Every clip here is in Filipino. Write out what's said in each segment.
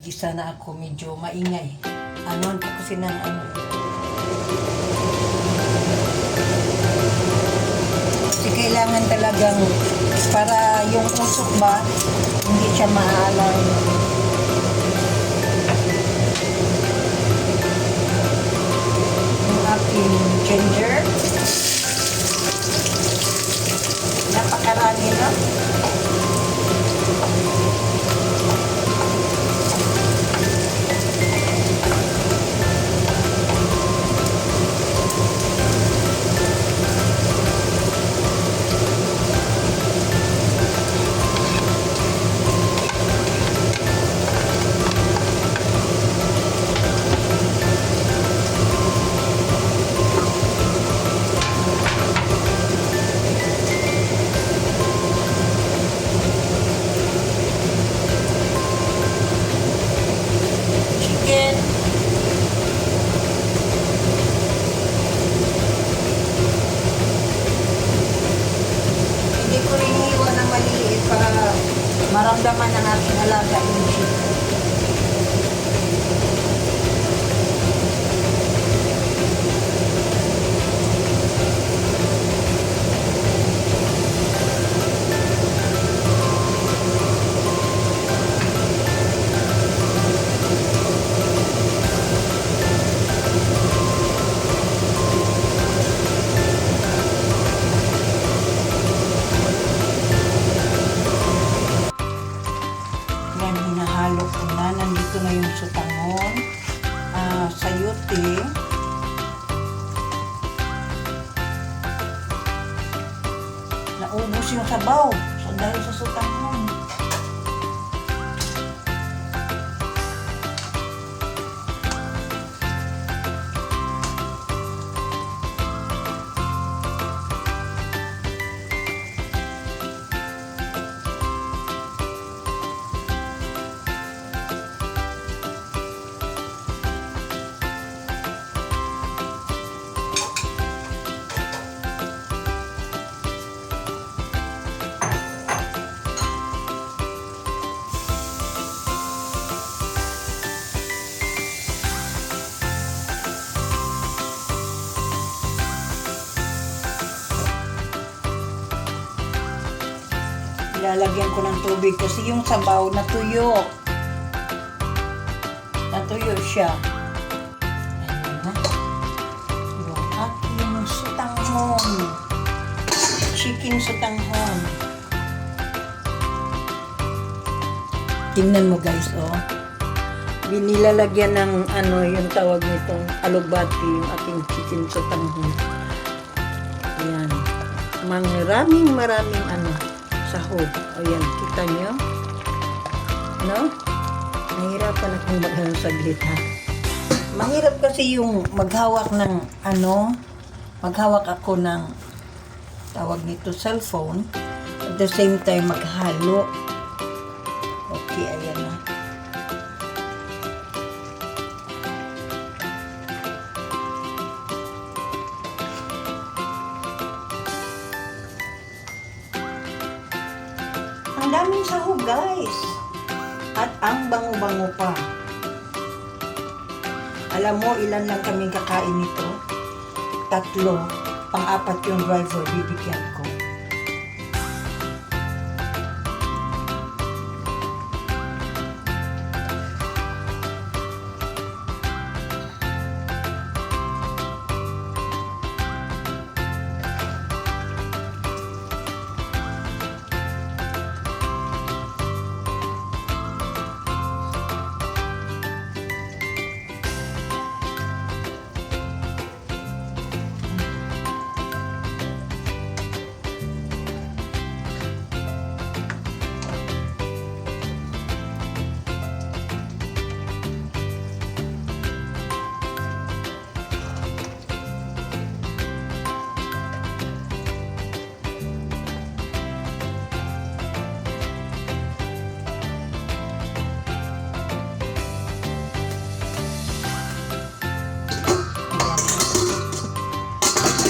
gisa na ako, medyo maingay. Ano po kasi ng ano. Kasi kailangan talagang para yung usok ba, hindi siya maalam. Yung aking ginger. Napakarami na. Maramdaman ng aking alaga yung chicken. Hinahalo ko na. Nandito na yung sutangon, sayote, naubos yung sabaw dahil sa sutangon. Ilalagyan ko ng tubig kasi yung sabaw natuyo. Natuyo siya. Ayan na. Yung aking sutanghon. Chicken sutanghon. Tingnan mo guys, oh. Binilalagyan ng ano, yung tawag nitong alugbati, yung aking chicken sutanghon. Ayan. Maraming ano. Sahog. Ayan, kita nyo? No? Nahirapan akong saglit ha. Mahirap kasi yung maghawak ng ano, maghawak ako ng tawag nito cellphone, at the same time maghalo. Okay, ayan na. Ang daming sahog guys. At ang bango-bango pa. Alam mo ilan lang kaming kakain nito? 3. Pang-4 yung driver bibigyan ko.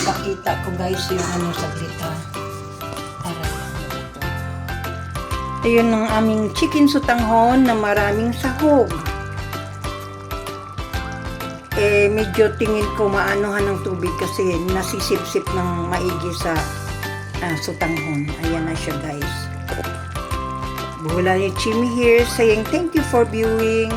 Pakita ko guys yung ano saglit ha. Ayun ang aming chicken sutanghon na maraming sahog. medyo tingin ko maanuhan ng tubig kasi nasisip-sip ng maigi sa sutanghon. Ayan na siya, guys. Buhula ni Chimmy here saying thank you for viewing.